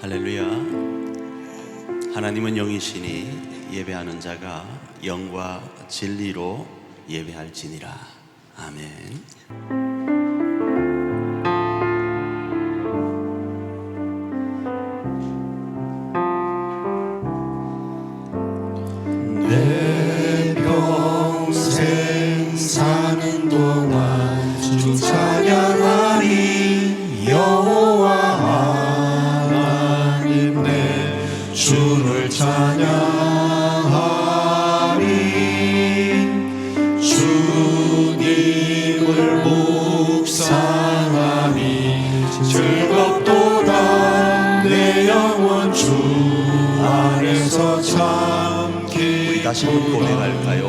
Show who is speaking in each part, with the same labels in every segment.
Speaker 1: 할렐루야. 하나님은 영이시니 예배하는 자가 영과 진리로 예배할지니라. 아멘.
Speaker 2: 내 평생 사는 동안 주 찬양하리. 여호와 하나님 내 주를 찬양하리. 주님을 묵상하니 즐겁도다. 내 영혼 주 안에서 참 기쁘리.
Speaker 1: 다시 한번 고백할까요?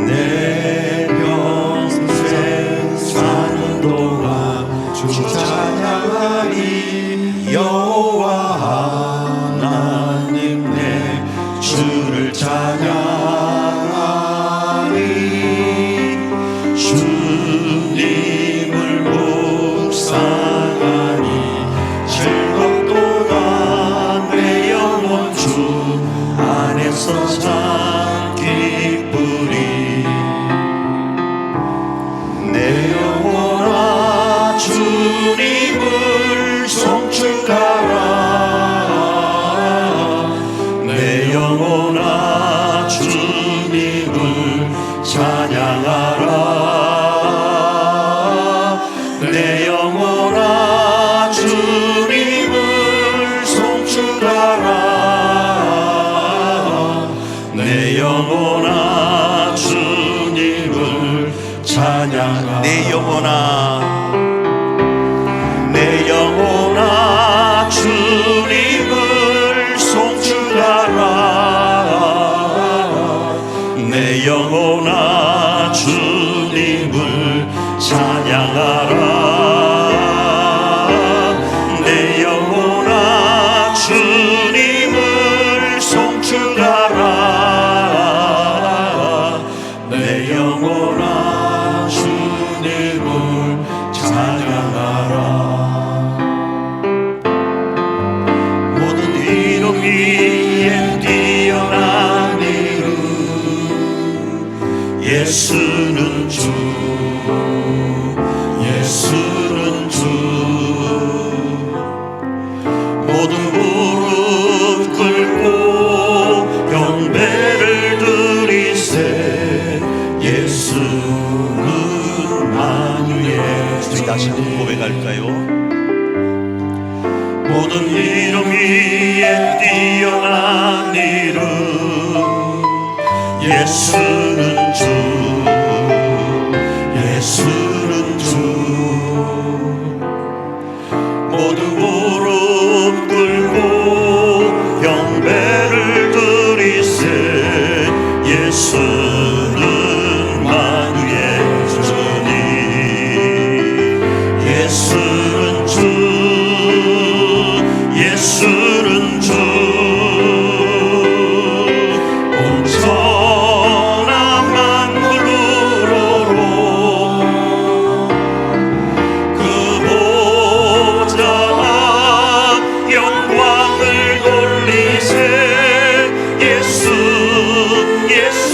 Speaker 2: 내 평생 사는 동안 주 찬양하리. 여호와 하나님 내 주를 찬양하리. 주님을 묵상하니 즐겁도다. 내 영혼 주 안에서 참 기쁘리. 내 영혼아 주님을 송축하라. 내 영혼아 주님을 찬양하라. 내 영혼아 주님을 송축하라. 내 영혼아 주님을 찬양하라.
Speaker 1: 내 영혼아,
Speaker 2: 내 영혼아 주님을 송축하라. 내 영혼아 주님을 찬양하라. 내 영혼아 주님을 송축하라. 내 영혼아 주님을 찬양하라. 모든 이름 위에 뛰어난 이름 예수는 주. 예수는 주. 모든 무릎 꿇고 경배를 드리세. 예수는 만유의
Speaker 1: 우리 다시 한번
Speaker 2: 주님.
Speaker 1: 고백할까요?
Speaker 2: 모든 이름 위에 뛰어난 이름 예수는 주. 예수는 주. 모든 무릎 꿇고 경배를 드리세. 예수는 만유의 주님. 예수는 주. 예수는 주. 온 천하 만물 우러러 그 보좌 영광을 돌리세. 예수 예수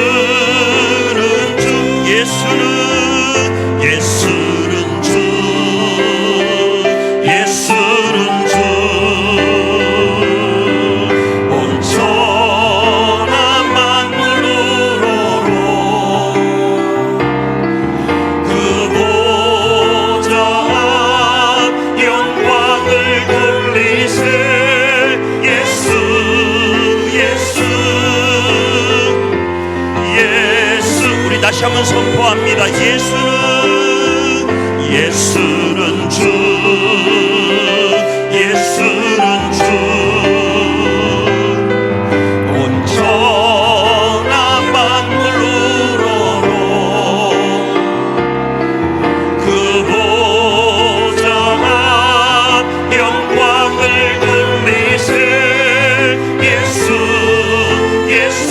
Speaker 2: 예수는 주. 예수는 주. 예수는 주. 온 천하 만물 우러러 그 보좌 영광을 돌리세. 예수 예수 예수. 우리 다시 한번 선포합니다. 예수는 주. 예수는 주. 온 천하 만물 우러러 그 보좌 영광을 돌리세. 예수 예수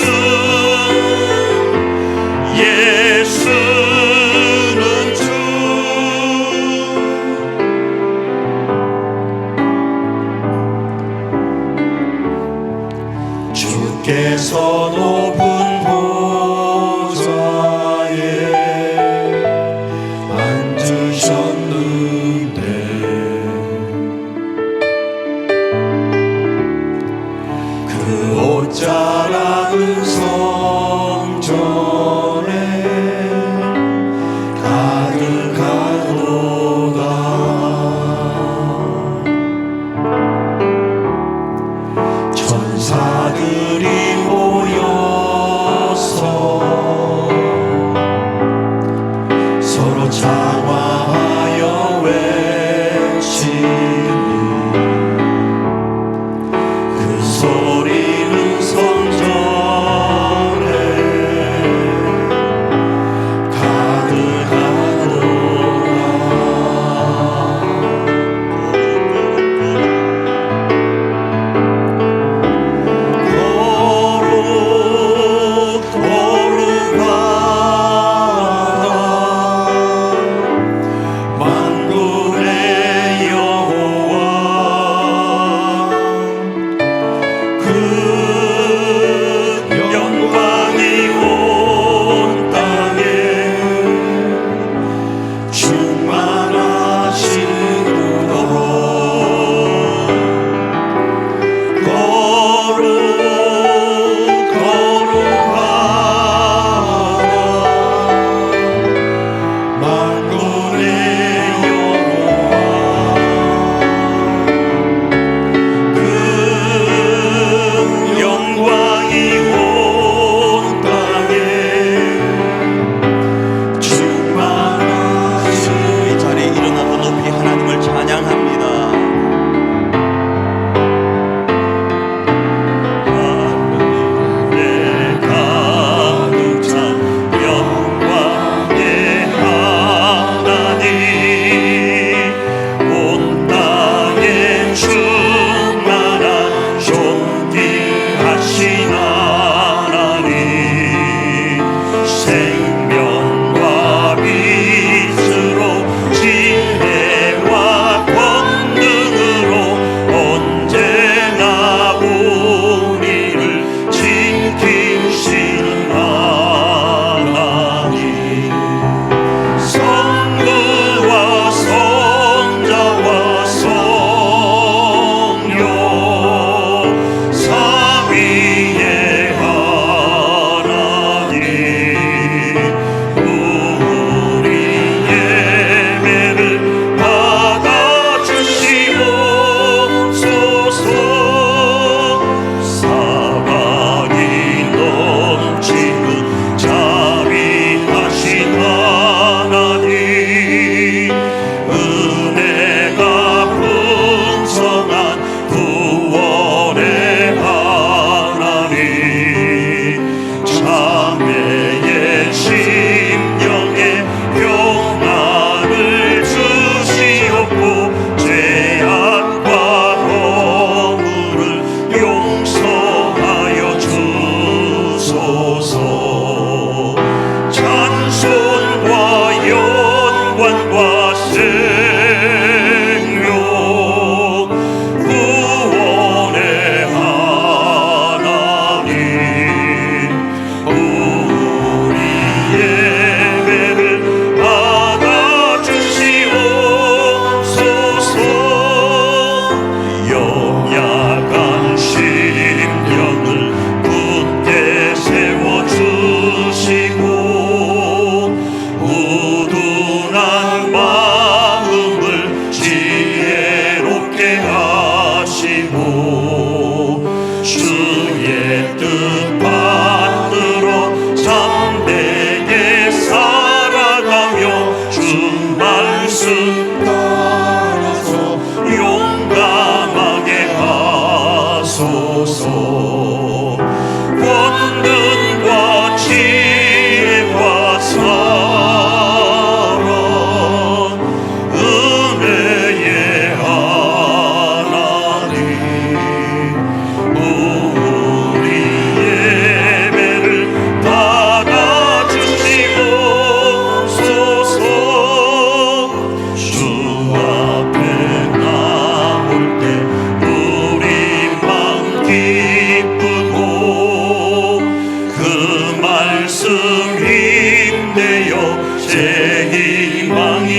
Speaker 1: 주께서 높은 보좌에 앉으셨는데 그 옷자락은 성전에 가득하도다. 천사들이 모여서 서로 장화하여 외치니 그 소리는 성전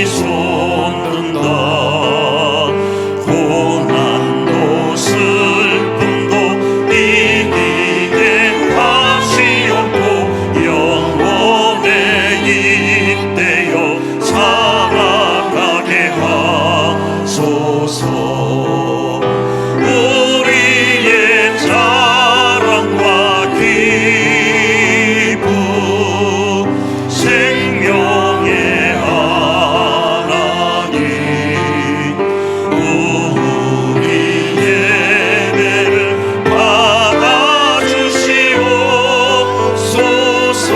Speaker 2: 솟는다. 고난도 슬픔도 이기게 하시옵고 영원에 입되어 살아가게 하소서. 우리의 자랑과 기쁨 생명의 하나님, 우리 예배를 받아주시옵소서.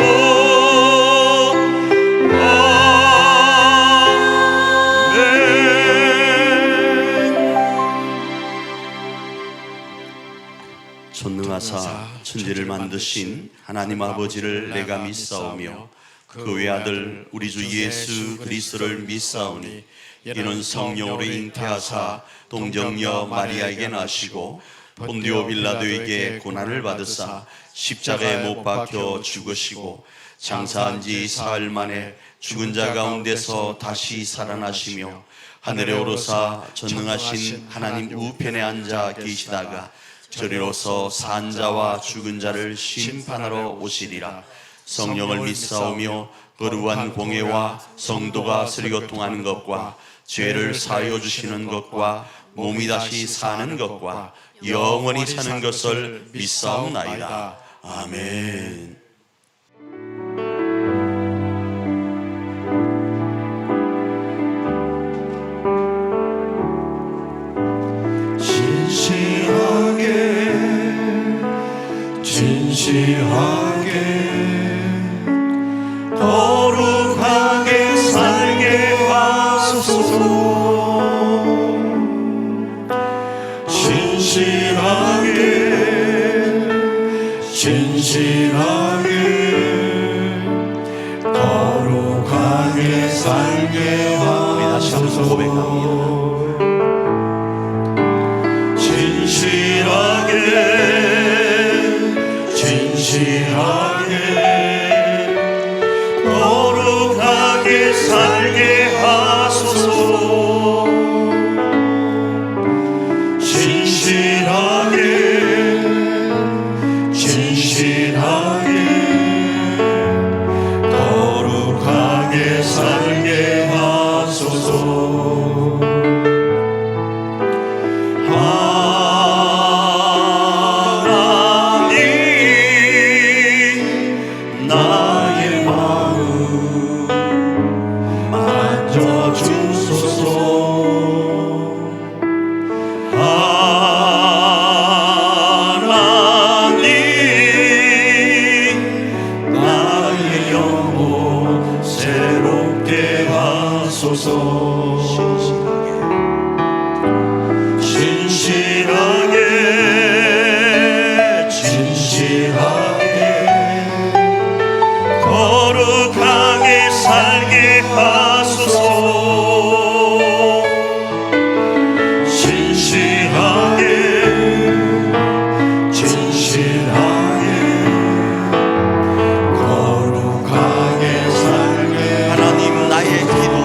Speaker 2: 전능하사 천지를 만드신 하나님 아버지를 내가 믿사오며 그 외아들 우리 주 예수 그리스도를 믿사오니 이는 성령으로 잉태하사 동정녀 마리아에게 나시고 본디오 빌라도에게 고난을 받으사 십자가에 못 박혀 죽으시고 장사한 지 사흘 만에 죽은 자 가운데서 다시 살아나시며 하늘에 오르사 전능하신 하나님 우편에 앉아 계시다가 저리로서 산 자와 죽은 자를 심판하러 오시리라. 성령을 믿사오며 거룩한 공예와 성도가 서리교통하는 것과 죄를 사하여 주시는 것과 몸이 다시 사는 것과 영원히 사는 것을 믿사옵나이다. 아멘.
Speaker 1: 진실하게 거룩하게 살게 하소서. 진실하게 거룩하게 살게 하소서. 진실하게 거룩하게 살게 하소서. 진실하게 거룩하게 살게 하소서. 나의 마음 만져주소서. 하나님 나의 영혼 새롭게 하소서. 진실하게 거룩하게 살게 하소서. 진실하게 거룩하게 살게.
Speaker 2: 하나님 나의 기도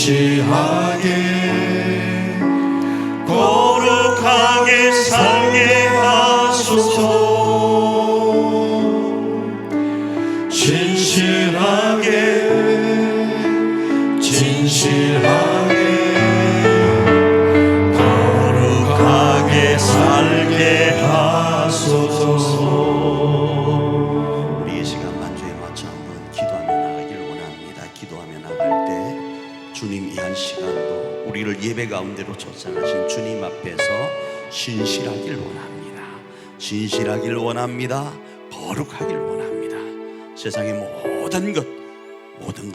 Speaker 1: 진실하게 거룩하게 살게 하소서. 진실하게 거룩하게 살게 하소서.
Speaker 2: 우리의 시간 만주에 맞춰 한번 기도하며 나가기를 원합니다. 기도하며 나갈 때 주님 이 한 시간도 우리를 예배 가운데로 초청하신 주님 앞에서 신실하길 원합니다. 신실하길 원합니다. 거룩하길 원합니다. 세상의 모든 것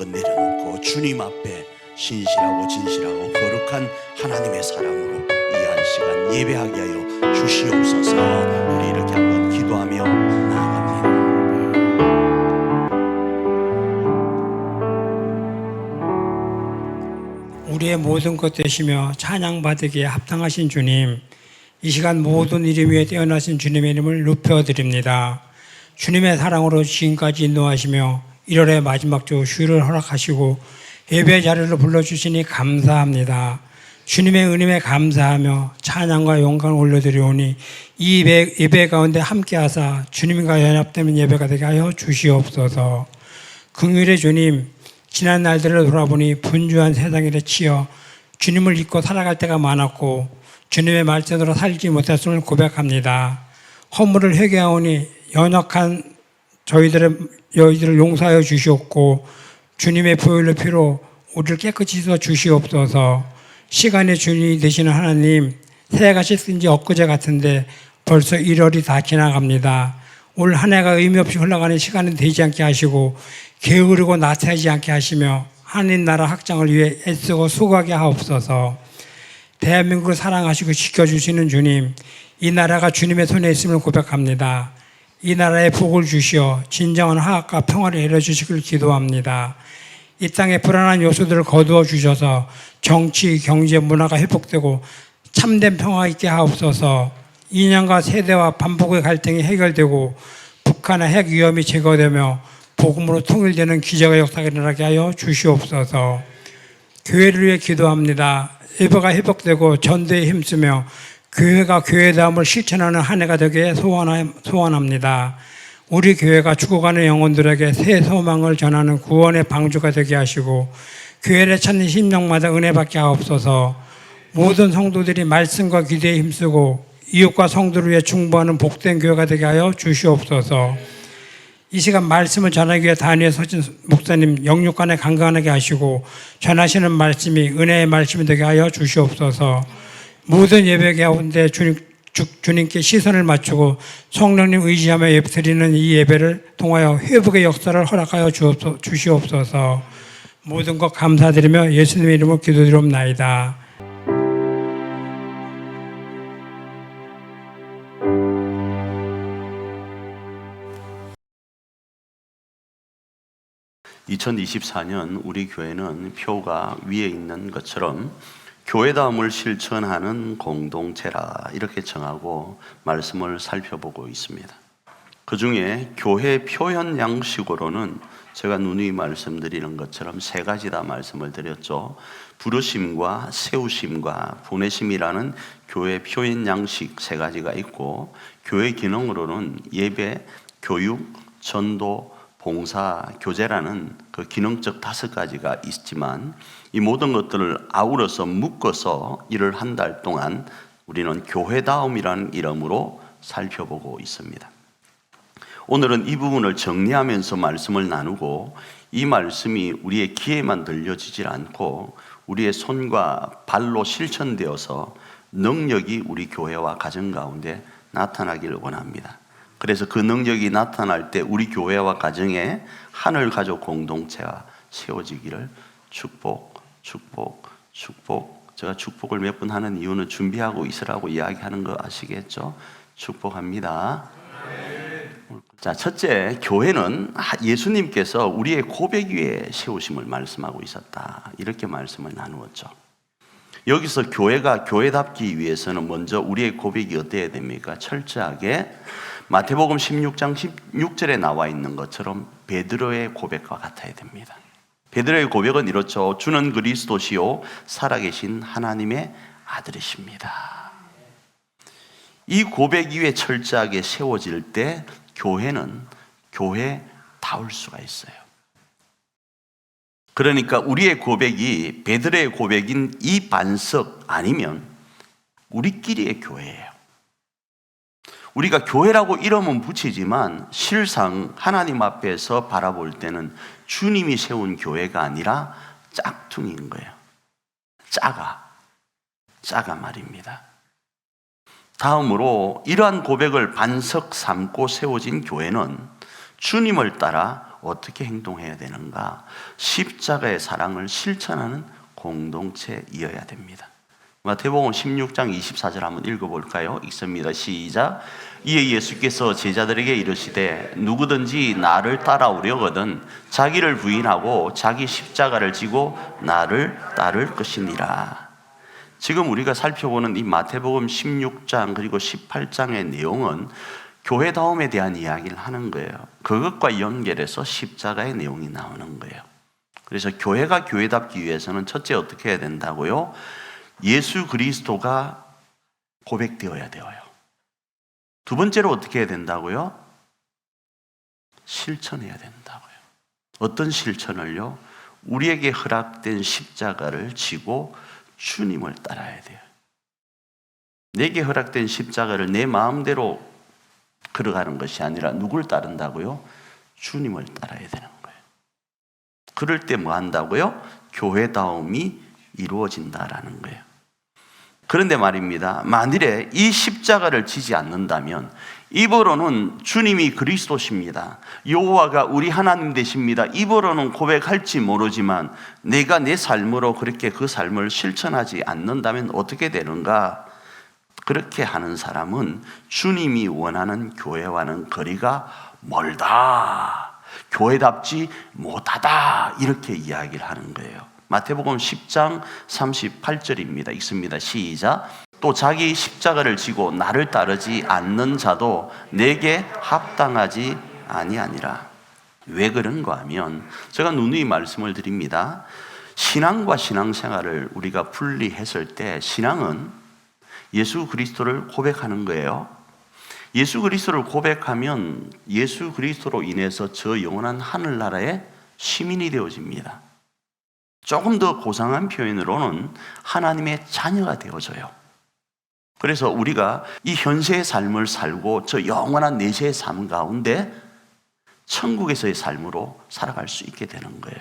Speaker 2: 내려놓고 주님 앞에 신실하고 진실하고 거룩한 하나님의 사랑으로 이 한 시간 예배하게 하여 주시옵소서. 우리 이렇게 한번 기도하며 나아갑니다.
Speaker 3: 우리의 모든 것 되시며 찬양받으기에 합당하신 주님, 이 시간 모든 이름 위에 뛰어나신 주님의 이름을 높여드립니다. 주님의 사랑으로 지금까지 인도하시며 1월의 마지막 주 휴일을 허락하시고 예배 자리를 불러주시니 감사합니다. 주님의 은임에 감사하며 찬양과 영광을 올려드리오니 이 예배 가운데 함께하사 주님과 연합되는 예배가 되게 하여 주시옵소서. 긍휼의 주님, 지난 날들을 돌아보니 분주한 세상에 치여 주님을 잊고 살아갈 때가 많았고 주님의 말씀으로 살지 못했음을 고백합니다. 허물을 회개하오니 연약한 저희들을 용서하여 주시옵고 주님의 보혈의 피로 우리를 깨끗이 씻어 주시옵소서. 시간의 주인이 되시는 하나님, 새해가 씻은 지 엊그제 같은데 벌써 1월이 다 지나갑니다. 올 한 해가 의미 없이 흘러가는 시간은 되지 않게 하시고 게으르고 나태하지 않게 하시며 하나님 나라 확장을 위해 애쓰고 수고하게 하옵소서. 대한민국을 사랑하시고 지켜주시는 주님, 이 나라가 주님의 손에 있음을 고백합니다. 이 나라에 복을 주시어 진정한 화합과 평화를 이뤄주시길 기도합니다. 이 땅의 불안한 요소들을 거두어 주셔서 정치, 경제, 문화가 회복되고 참된 평화가 있게 하옵소서. 이념과 세대와 반복의 갈등이 해결되고 북한의 핵 위험이 제거되며 복음으로 통일되는 기적의 역사가 일어나게 하여 주시옵소서. 교회를 위해 기도합니다. 예배가 회복되고 전도에 힘쓰며 교회가 교회다움을 실천하는 한 해가 되게 소원합니다. 우리 교회가 죽어가는 영혼들에게 새 소망을 전하는 구원의 방주가 되게 하시고 교회를 찾는 심령마다 은혜 받게 하옵소서. 모든 성도들이 말씀과 기도에 힘쓰고 이웃과 성도를 위해 중보하는 복된 교회가 되게 하여 주시옵소서. 이 시간 말씀을 전하기 위해 단위에 서신 목사님 영육간에 강건하게 하시고 전하시는 말씀이 은혜의 말씀이 되게 하여 주시옵소서. 모든 예배 가운데 주님께 시선을 맞추고 성령님 의지하며 예배드리는 이 예배를 통하여 회복의 역사를 허락하여 주시옵소서. 모든 것 감사드리며 예수님의 이름으로 기도드리옵나이다.
Speaker 2: (2024년) 우리 교회는 표가 위에 있는 것처럼 교회다움을 실천하는 공동체라 이렇게 정하고 말씀을 살펴보고 있습니다. 그 중에 교회 표현 양식으로는 제가 누누이 말씀드리는 것처럼 세 가지다 말씀을 드렸죠. 부르심과 세우심과 보내심이라는 교회 표현 양식 세 가지가 있고, 교회 기능으로는 예배, 교육, 전도, 봉사, 교제라는 그 기능적 5가지가 있지만 이 모든 것들을 아우러서 묶어서 일을 한 달 동안 우리는 교회다움이라는 이름으로 살펴보고 있습니다. 오늘은 이 부분을 정리하면서 말씀을 나누고, 이 말씀이 우리의 귀에만 들려지질 않고 우리의 손과 발로 실천되어서 능력이 우리 교회와 가정 가운데 나타나기를 원합니다. 그래서 그 능력이 나타날 때 우리 교회와 가정에 하늘가족 공동체가 세워지기를 축복. 제가 축복을 몇 번 하는 이유는 준비하고 있으라고 이야기하는 거 아시겠죠? 축복합니다. 자, 첫째, 교회는 예수님께서 우리의 고백 위에 세우심을 말씀하고 있었다. 이렇게 말씀을 나누었죠. 여기서 교회가 교회답기 위해서는 먼저 우리의 고백이 어때야 됩니까? 철저하게 마태복음 16장 16절에 나와 있는 것처럼 베드로의 고백과 같아야 됩니다. 베드로의 고백은 이렇죠. 주는 그리스도시요 살아계신 하나님의 아들이십니다. 이 고백 위에 철저하게 세워질 때 교회는 교회다울 수가 있어요. 그러니까 우리의 고백이 베드로의 고백인 이 반석 아니면 우리끼리의 교회예요. 우리가 교회라고 이름은 붙이지만 실상 하나님 앞에서 바라볼 때는 주님이 세운 교회가 아니라 짝퉁인 거예요. 작아 말입니다. 다음으로 이러한 고백을 반석 삼고 세워진 교회는 주님을 따라 어떻게 행동해야 되는가? 십자가의 사랑을 실천하는 공동체이어야 됩니다. 마태복음 16장 24절 한번 읽어볼까요? 읽습니다. 시작. 이에 예수께서 제자들에게 이르시되 누구든지 나를 따라오려거든 자기를 부인하고 자기 십자가를 지고 나를 따를 것이니라. 지금 우리가 살펴보는 이 마태복음 16장 그리고 18장의 내용은 교회다움에 대한 이야기를 하는 거예요. 그것과 연결해서 십자가의 내용이 나오는 거예요. 그래서 교회가 교회답기 위해서는 첫째 어떻게 해야 된다고요? 예수 그리스도가 고백되어야 돼요. 두 번째로 어떻게 해야 된다고요? 실천해야 된다고요. 어떤 실천을요? 우리에게 허락된 십자가를 지고 주님을 따라야 돼요. 내게 허락된 십자가를 내 마음대로 걸어가는 것이 아니라 누굴 따른다고요? 주님을 따라야 되는 거예요. 그럴 때 뭐 한다고요? 교회다움이 이루어진다라는 거예요. 그런데 말입니다. 만일에 이 십자가를 지지 않는다면 입으로는 주님이 그리스도십니다. 여호와가 우리 하나님 되십니다. 입으로는 고백할지 모르지만 내가 내 삶으로 그렇게 그 삶을 실천하지 않는다면 어떻게 되는가? 그렇게 하는 사람은 주님이 원하는 교회와는 거리가 멀다. 교회답지 못하다. 이렇게 이야기를 하는 거예요. 마태복음 10장 38절입니다. 읽습니다. 시작. 또 자기 십자가를 지고 나를 따르지 않는 자도 내게 합당하지 아니하니라. 왜 그런가 하면 제가 누누이 말씀을 드립니다. 신앙과 신앙생활을 우리가 분리했을 때 신앙은 예수 그리스도를 고백하는 거예요. 예수 그리스도를 고백하면 예수 그리스도로 인해서 저 영원한 하늘나라의 시민이 되어집니다. 조금 더 고상한 표현으로는 하나님의 자녀가 되어져요. 그래서 우리가 이 현세의 삶을 살고 저 영원한 내세의 삶 가운데 천국에서의 삶으로 살아갈 수 있게 되는 거예요.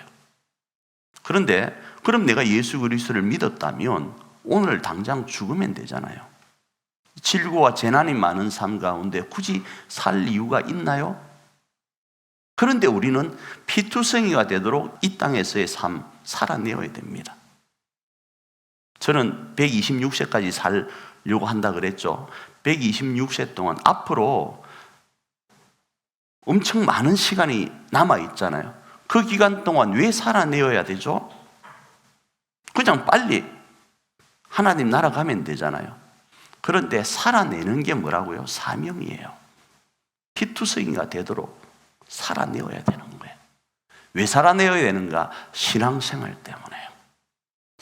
Speaker 2: 그런데 그럼 내가 예수 그리스도를 믿었다면 오늘 당장 죽으면 되잖아요. 질고와 재난이 많은 삶 가운데 굳이 살 이유가 있나요? 그런데 우리는 피투성이가 되도록 이 땅에서의 삶 살아내어야 됩니다. 저는 126세까지 살려고 한다 그랬죠. 126세 동안 앞으로 엄청 많은 시간이 남아있잖아요. 그 기간 동안 왜 살아내어야 되죠? 그냥 빨리 하나님 나라 가면 되잖아요. 그런데 살아내는 게 뭐라고요? 사명이에요. 피투성이가 되도록 살아내어야 되는 거예요. 왜 살아내어야 되는가? 신앙생활 때문에요.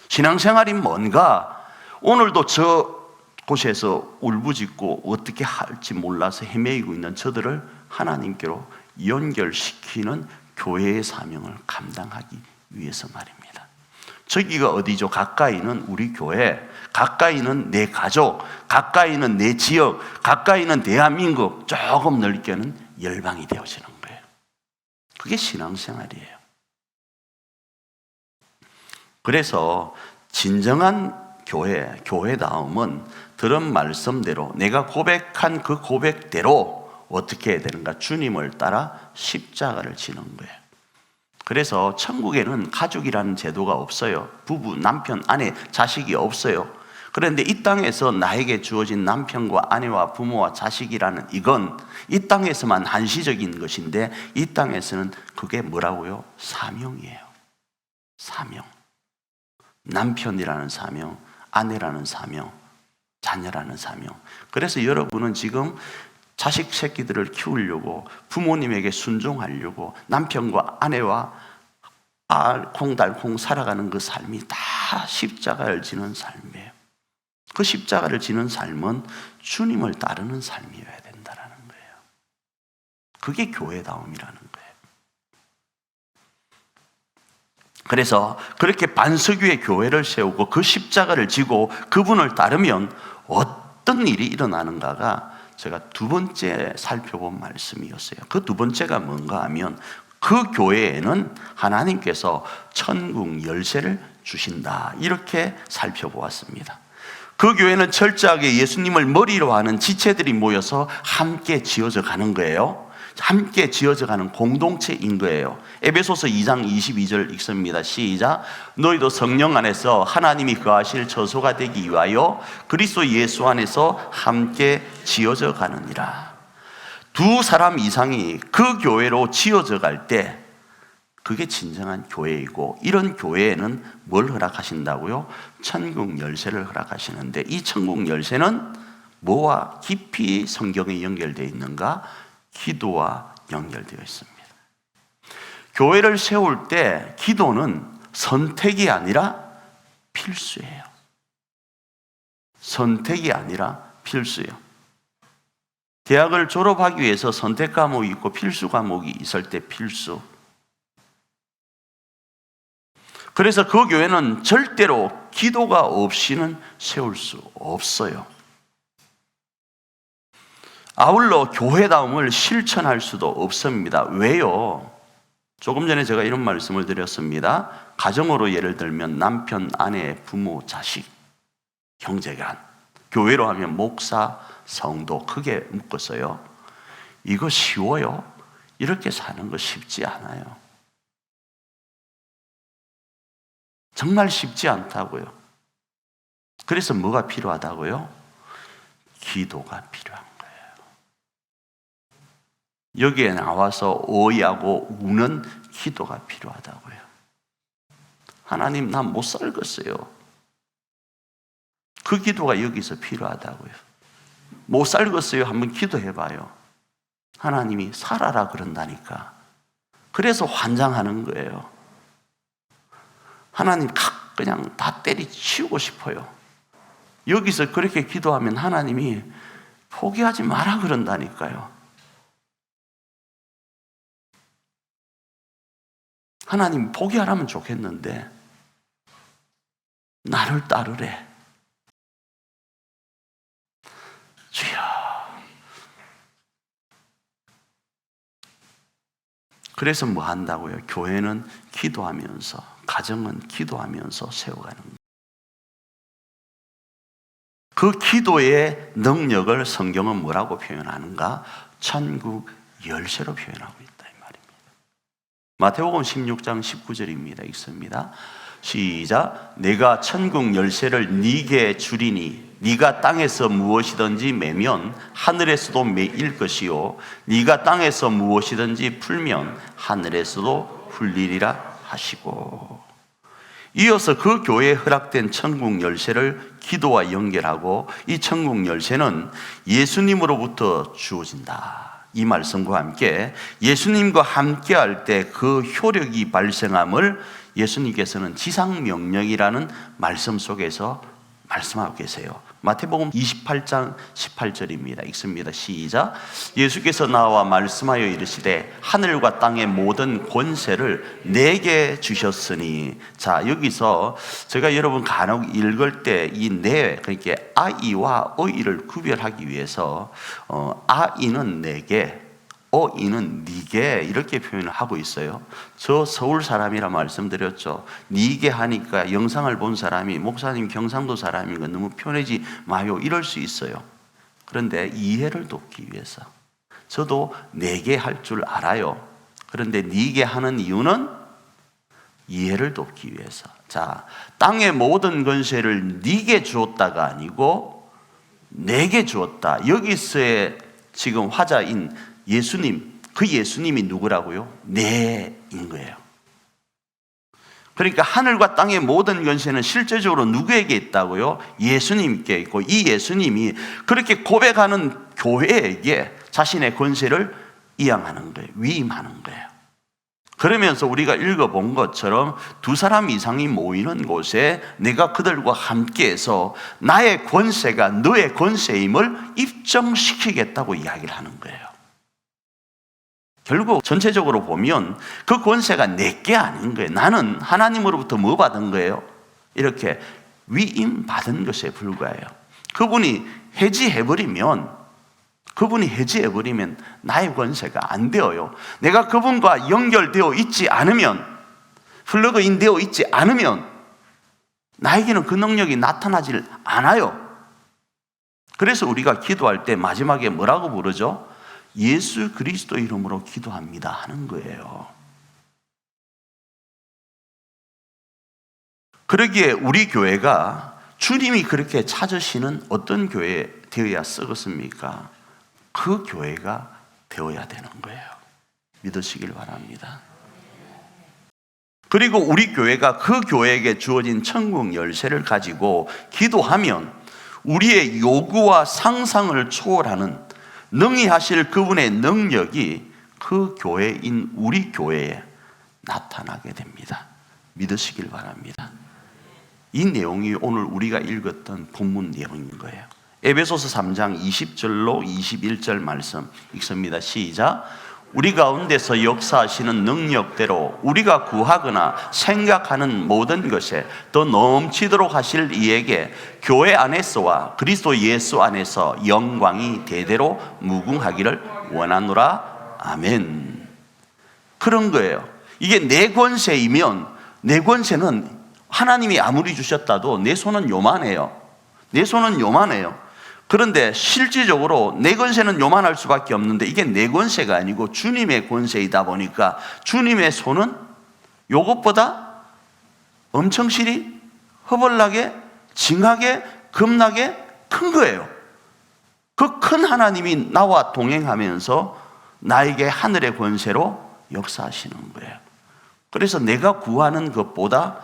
Speaker 2: 신앙생활이 뭔가? 오늘도 저 곳에서 울부짖고 어떻게 할지 몰라서 헤매이고 있는 저들을 하나님께로 연결시키는 교회의 사명을 감당하기 위해서 말입니다. 저기가 어디죠? 가까이는 우리 교회, 가까이는 내 가족, 가까이는 내 지역, 가까이는 대한민국, 조금 넓게는 열방이 되어지는 거예요. 그게 신앙생활이에요. 그래서 진정한 교회다움은 들은 말씀대로 내가 고백한 그 고백대로 어떻게 해야 되는가? 주님을 따라 십자가를 지는 거예요. 그래서 천국에는 가족이라는 제도가 없어요. 부부, 남편, 아내, 자식이 없어요. 그런데 이 땅에서 나에게 주어진 남편과 아내와 부모와 자식이라는 이건 이 땅에서만 한시적인 것인데 이 땅에서는 그게 뭐라고요? 사명이에요. 사명. 남편이라는 사명, 아내라는 사명, 자녀라는 사명. 그래서 여러분은 지금 자식 새끼들을 키우려고 부모님에게 순종하려고 남편과 아내와 알콩달콩 살아가는 그 삶이 다 십자가를 지는 삶이에요. 그 십자가를 지는 삶은 주님을 따르는 삶이어야 된다는 거예요. 그게 교회다움이라는 거예요. 그래서 그렇게 반석 위에 교회를 세우고 그 십자가를 지고 그분을 따르면 어떤 일이 일어나는가가 제가 두 번째 살펴본 말씀이었어요. 그 두 번째가 뭔가 하면 그 교회에는 하나님께서 천국 열쇠를 주신다. 이렇게 살펴보았습니다. 그 교회는 철저하게 예수님을 머리로 하는 지체들이 모여서 함께 지어져 가는 거예요. 함께 지어져 가는 공동체인 거예요. 에베소서 2장 22절 읽습니다. 시작. 너희도 성령 안에서 하나님이 거하실 처소가 되기 위하여 그리스도 예수 안에서 함께 지어져 가느니라. 두 사람 이상이 그 교회로 지어져 갈 때 그게 진정한 교회이고, 이런 교회에는 뭘 허락하신다고요? 천국 열쇠를 허락하시는데, 이 천국 열쇠는 뭐와 깊이 성경에 연결되어 있는가? 기도와 연결되어 있습니다. 교회를 세울 때 기도는 선택이 아니라 필수예요. 선택이 아니라 필수예요. 대학을 졸업하기 위해서 선택 과목이 있고 필수 과목이 있을 때 필수. 그래서 그 교회는 절대로 기도가 없이는 세울 수 없어요. 아울러 교회다움을 실천할 수도 없습니다. 왜요? 조금 전에 제가 이런 말씀을 드렸습니다. 가정으로 예를 들면 남편, 아내, 부모, 자식, 형제간, 교회로 하면 목사, 성도 크게 묶었어요. 이거 쉬워요? 이렇게 사는 거 쉽지 않아요. 정말 쉽지 않다고요. 그래서 뭐가 필요하다고요? 기도가 필요한 거예요. 여기에 나와서 오해하고 우는 기도가 필요하다고요. 하나님, 나 못 살겠어요. 그 기도가 여기서 필요하다고요. 못 살겠어요. 한번 기도해봐요. 하나님이 살아라 그런다니까. 그래서 환장하는 거예요. 하나님 그냥 다 때리치우고 싶어요. 여기서 그렇게 기도하면 하나님이 포기하지 마라 그런다니까요. 하나님 포기하라면 좋겠는데 나를 따르래. 주여. 그래서 뭐 한다고요? 교회는 기도하면서, 가정은 기도하면서 세워가는 거예요. 그 기도의 능력을 성경은 뭐라고 표현하는가? 천국 열쇠로 표현하고 있다 이 말입니다. 마태복음 16장 19절입니다. 읽습니다. 시작. 내가 천국 열쇠를 네게 주리니 네가 땅에서 무엇이든지 매면 하늘에서도 매일 것이요 네가 땅에서 무엇이든지 풀면 하늘에서도 풀리리라 하시고. 이어서 그 교회에 허락된 천국 열쇠를 기도와 연결하고, 이 천국 열쇠는 예수님으로부터 주어진다. 이 말씀과 함께 예수님과 함께 할 때 그 효력이 발생함을 예수님께서는 지상명령이라는 말씀 속에서 말씀하고 계세요. 마태복음 28장 18절입니다. 읽습니다. 시작. 예수께서 나와 말씀하여 이르시되 하늘과 땅의 모든 권세를 내게 주셨으니. 자, 여기서 제가 여러분 간혹 읽을 때 이 내, 그러니까 아이와 어이를 구별하기 위해서 아이는 내게, 어이는 니게 이렇게 표현을 하고 있어요. 저 서울 사람이라 말씀드렸죠. 니게 하니까 영상을 본 사람이 목사님 경상도 사람인 거 너무 편하지 마요 이럴 수 있어요. 그런데 이해를 돕기 위해서, 저도 내게 할 줄 알아요. 그런데 니게 하는 이유는 이해를 돕기 위해서. 자, 땅의 모든 권세를 니게 주었다가 아니고 내게 주었다. 여기서의 지금 화자인 예수님, 그 예수님이 누구라고요? 내인 거예요. 그러니까 하늘과 땅의 모든 권세는 실제적으로 누구에게 있다고요? 예수님께 있고, 이 예수님이 그렇게 고백하는 교회에게 자신의 권세를 이양하는 거예요. 위임하는 거예요. 그러면서 우리가 읽어본 것처럼 두 사람 이상이 모이는 곳에 내가 그들과 함께해서 나의 권세가 너의 권세임을 입증시키겠다고 이야기를 하는 거예요. 결국 전체적으로 보면 그 권세가 내게 아닌 거예요. 나는 하나님으로부터 뭐 받은 거예요? 이렇게 위임 받은 것에 불과해요. 그분이 해지해버리면 나의 권세가 안 되어요. 내가 그분과 연결되어 있지 않으면, 플러그인 되어 있지 않으면 나에게는 그 능력이 나타나질 않아요. 그래서 우리가 기도할 때 마지막에 뭐라고 부르죠? 예수 그리스도 이름으로 기도합니다 하는 거예요. 그러기에 우리 교회가 주님이 그렇게 찾으시는 어떤 교회 되어야 쓰겠습니까? 그 교회가 되어야 되는 거예요. 믿으시길 바랍니다. 그리고 우리 교회가 그 교회에게 주어진 천국 열쇠를 가지고 기도하면 우리의 요구와 상상을 초월하는 능히 하실 그분의 능력이 그 교회인 우리 교회에 나타나게 됩니다. 믿으시길 바랍니다. 이 내용이 오늘 우리가 읽었던 본문 내용인 거예요. 에베소서 3장 20절로 21절 말씀 읽습니다. 시작. 우리 가운데서 역사하시는 능력대로 우리가 구하거나 생각하는 모든 것에 더 넘치도록 하실 이에게 교회 안에서와 그리스도 예수 안에서 영광이 대대로 무궁하기를 원하노라. 아멘. 그런 거예요. 이게 내 권세이면 내 권세는 하나님이 아무리 주셨다도 내 손은 요만해요. 내 손은 요만해요. 그런데 실질적으로 내 권세는 요만할 수밖에 없는데 이게 내 권세가 아니고 주님의 권세이다 보니까 주님의 손은 요것보다 엄청 실이 허벌나게 징하게 겁나게 큰 거예요. 그 큰 하나님이 나와 동행하면서 나에게 하늘의 권세로 역사하시는 거예요. 그래서 내가 구하는 것보다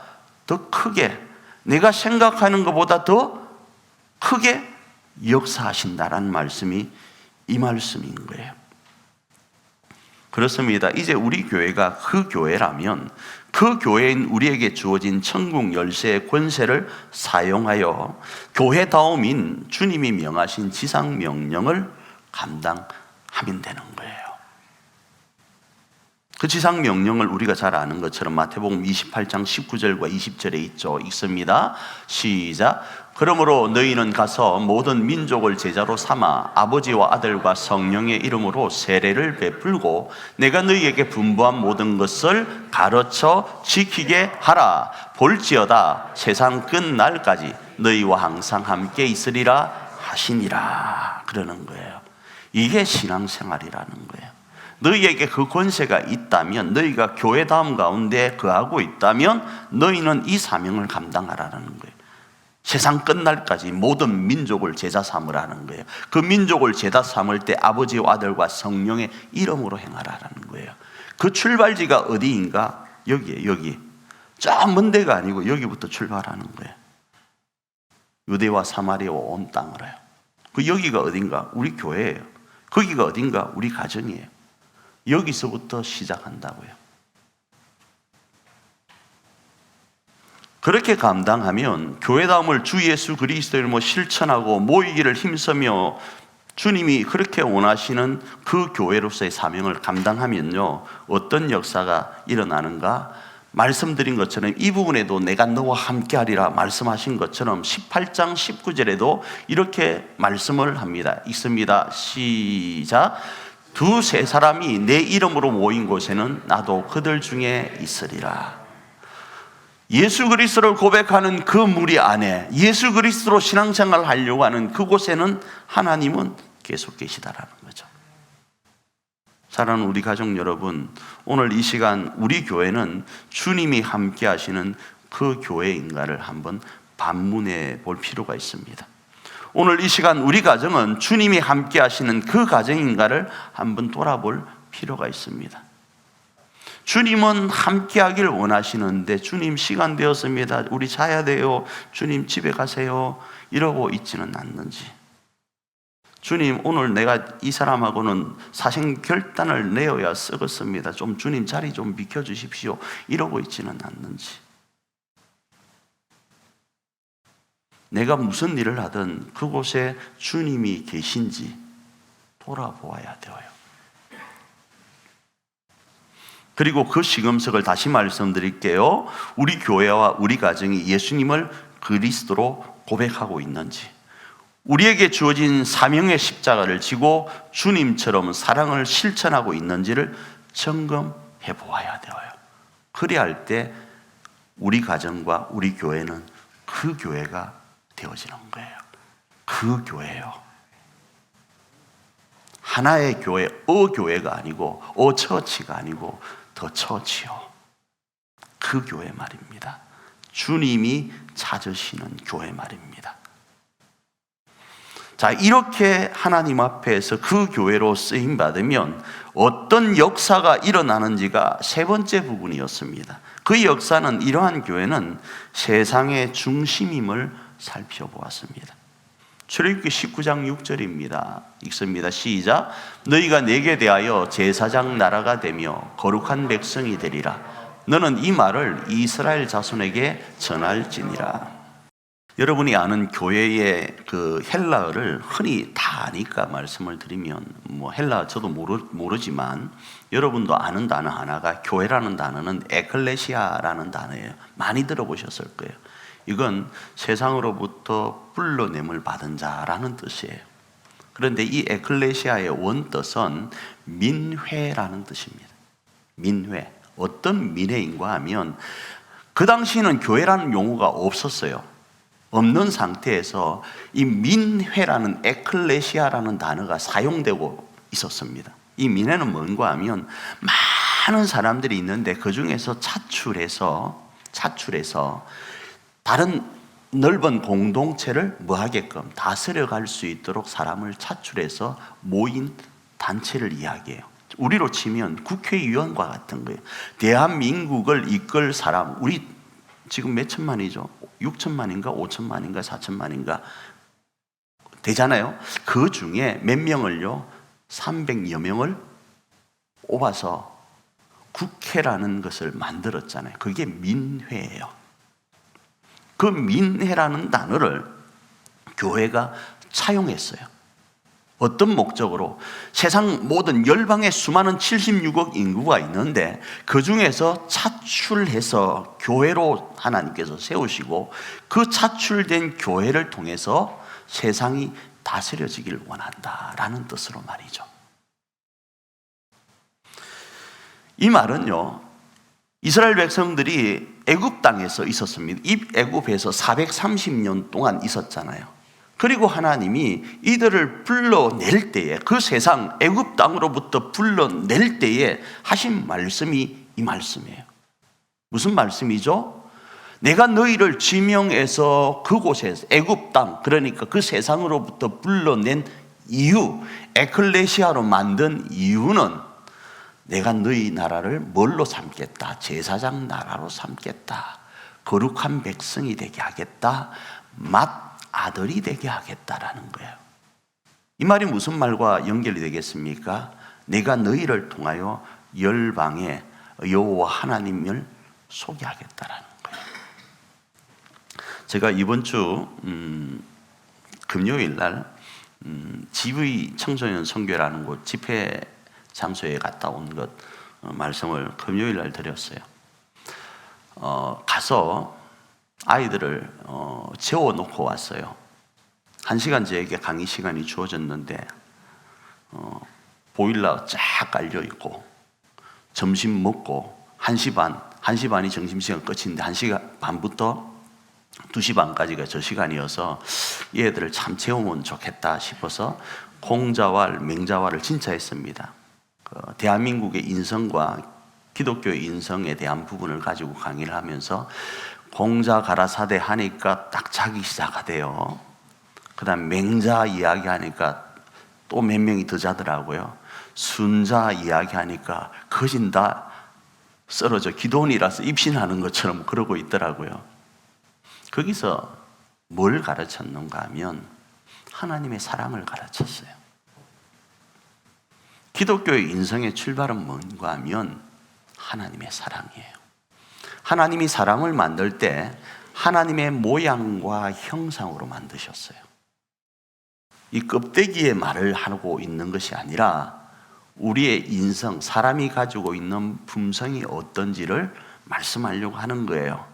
Speaker 2: 더 크게, 내가 생각하는 것보다 더 크게 역사하신다라는 말씀이 이 말씀인 거예요. 그렇습니다. 이제 우리 교회가 그 교회라면 그 교회인 우리에게 주어진 천국 열쇠의 권세를 사용하여 교회다움인 주님이 명하신 지상 명령을 감당하면 되는 거예요. 그 지상 명령을 우리가 잘 아는 것처럼 마태복음 28장 19절과 20절에 있죠. 읽습니다. 시작. 그러므로 너희는 가서 모든 민족을 제자로 삼아 아버지와 아들과 성령의 이름으로 세례를 베풀고 내가 너희에게 분부한 모든 것을 가르쳐 지키게 하라. 볼지어다 세상 끝날까지 너희와 항상 함께 있으리라 하시니라. 그러는 거예요. 이게 신앙생활이라는 거예요. 너희에게 그 권세가 있다면, 너희가 교회다움 가운데 거하고 있다면 너희는 이 사명을 감당하라는 거예요. 세상 끝날까지 모든 민족을 제자 삼으라는 거예요. 그 민족을 제자 삼을 때 아버지와 아들과 성령의 이름으로 행하라는 거예요. 그 출발지가 어디인가? 여기에요. 여기. 저 먼 데가 아니고 여기부터 출발하는 거예요. 유대와 사마리아와 온 땅으로요. 그 여기가 어딘가? 우리 교회예요. 거기가 어딘가? 우리 가정이에요. 여기서부터 시작한다고요. 그렇게 감당하면 교회다움을 주 예수 그리스도의 이름으로 실천하고 모이기를 힘쓰며 주님이 그렇게 원하시는 그 교회로서의 사명을 감당하면요, 어떤 역사가 일어나는가? 말씀드린 것처럼 이 부분에도 내가 너와 함께하리라 말씀하신 것처럼 18장 19절에도 이렇게 말씀을 합니다. 읽습니다. 시작. 두세 사람이 내 이름으로 모인 곳에는 나도 그들 중에 있으리라. 예수 그리스도를 고백하는 그 무리 안에 예수 그리스도로 신앙생활을 하려고 하는 그곳에는 하나님은 계속 계시다라는 거죠. 사랑하는 우리 가족 여러분, 오늘 이 시간 우리 교회는 주님이 함께 하시는 그 교회인가를 한번 반문해 볼 필요가 있습니다. 오늘 이 시간 우리 가정은 주님이 함께 하시는 그 가정인가를 한번 돌아볼 필요가 있습니다. 주님은 함께 하길 원하시는데 주님 시간 되었습니다, 우리 자야 돼요, 주님 집에 가세요 이러고 있지는 않는지, 주님 오늘 내가 이 사람하고는 사생 결단을 내어야 쓰겠습니다, 좀 주님 자리 좀 비켜주십시오 이러고 있지는 않는지, 내가 무슨 일을 하든 그곳에 주님이 계신지 돌아보아야 돼요. 그리고 그 시금석을 다시 말씀드릴게요. 우리 교회와 우리 가정이 예수님을 그리스도로 고백하고 있는지, 우리에게 주어진 사명의 십자가를 지고 주님처럼 사랑을 실천하고 있는지를 점검해 보아야 돼요. 그래야 할 때 우리 가정과 우리 교회는 그 교회가 되어지는 거예요.
Speaker 4: 그 교회예요. 하나의 교회, 교회가 아니고 처치가 아니고 더 처치요. 그 교회 말입니다. 주님이 찾으시는 교회 말입니다. 자, 이렇게 하나님 앞에서 그 교회로 쓰임 받으면 어떤 역사가 일어나는지가 세 번째 부분이었습니다. 그 역사는, 이러한 교회는 세상의 중심임을 살펴보았습니다. 출애굽기 19장 6절입니다. 읽습니다. 시작. 너희가 내게 대하여 제사장 나라가 되며 거룩한 백성이 되리라. 너는 이 말을 이스라엘 자손에게 전할지니라. 여러분이 아는 교회의 그 헬라어를 흔히 다 아니까 말씀을 드리면, 헬라어 저도 모르지만 여러분도 아는 단어 하나가, 교회라는 단어는 에클레시아라는 단어예요. 많이 들어보셨을 거예요. 이건 세상으로부터 불러냄을 받은 자라는 뜻이에요. 그런데 이 에클레시아의 원뜻은 민회라는 뜻입니다. 민회. 어떤 민회인가 하면, 그 당시에는 교회라는 용어가 없었어요. 없는 상태에서 이 민회라는, 에클레시아라는 단어가 사용되고 있었습니다. 이 민회는 뭔가 하면, 많은 사람들이 있는데 그 중에서 차출해서 다른 넓은 공동체를 하게끔 다스려 갈 수 있도록 사람을 차출해서 모인 단체를 이야기해요. 우리로 치면 국회의원과 같은 거예요. 대한민국을 이끌 사람, 우리 지금 몇 천만이죠? 6천만인가 5천만인가 4천만인가 되잖아요. 그 중에 몇 명을요? 300여 명을 뽑아서 국회라는 것을 만들었잖아요. 그게 민회예요. 그 민회라는 단어를 교회가 차용했어요. 어떤 목적으로? 세상 모든 열방의 수많은 76억 인구가 있는데 그 중에서 차출해서 교회로 하나님께서 세우시고, 그 차출된 교회를 통해서 세상이 다스려지길 원한다라는 뜻으로 말이죠. 이 말은요, 이스라엘 백성들이 애굽 땅에서 있었습니다. 이 애굽에서 430년 동안 있었잖아요. 그리고 하나님이 이들을 불러낼 때에, 그 세상 애굽 땅으로부터 불러낼 때에 하신 말씀이 이 말씀이에요. 무슨 말씀이죠? 내가 너희를 지명해서 그곳에서, 애굽 땅, 그러니까 그 세상으로부터 불러낸 이유, 에클레시아로 만든 이유는 내가 너희 나라를 뭘로 삼겠다? 제사장 나라로 삼겠다. 거룩한 백성이 되게 하겠다. 아들이 되게 하겠다라는 거예요. 이 말이 무슨 말과 연결이 되겠습니까? 내가 너희를 통하여 열방에 여호와 하나님을 소개하겠다라는 거예요. 제가 이번 주 금요일 날 GV 청소년 선교라는 곳 집회 장소에 갔다 온 것 말씀을 금요일 날 드렸어요. 가서 아이들을 재워놓고 왔어요. 1시간 저에게 강의 시간이 주어졌는데 보일러 쫙 깔려있고, 점심 먹고 1시 반이 점심시간 끝인데 1시 반부터 2시 반까지가 저 시간이어서 이 애들을 참 재우면 좋겠다 싶어서 공자왈, 맹자왈을 진짜 했습니다. 대한민국의 인성과 기독교의 인성에 대한 부분을 가지고 강의를 하면서 공자 가라사대 하니까 딱 자기 시작하대요. 그 다음 맹자 이야기 하니까 또 몇 명이 더 자더라고요. 순자 이야기 하니까 거진다 쓰러져 기도원이라서 입신하는 것처럼 그러고 있더라고요. 거기서 뭘 가르쳤는가 하면 하나님의 사랑을 가르쳤어요. 기독교의 인성의 출발은 뭔가 하면 하나님의 사랑이에요. 하나님이 사람을 만들 때 하나님의 모양과 형상으로 만드셨어요. 이 껍데기의 말을 하고 있는 것이 아니라 우리의 인성, 사람이 가지고 있는 품성이 어떤지를 말씀하려고 하는 거예요.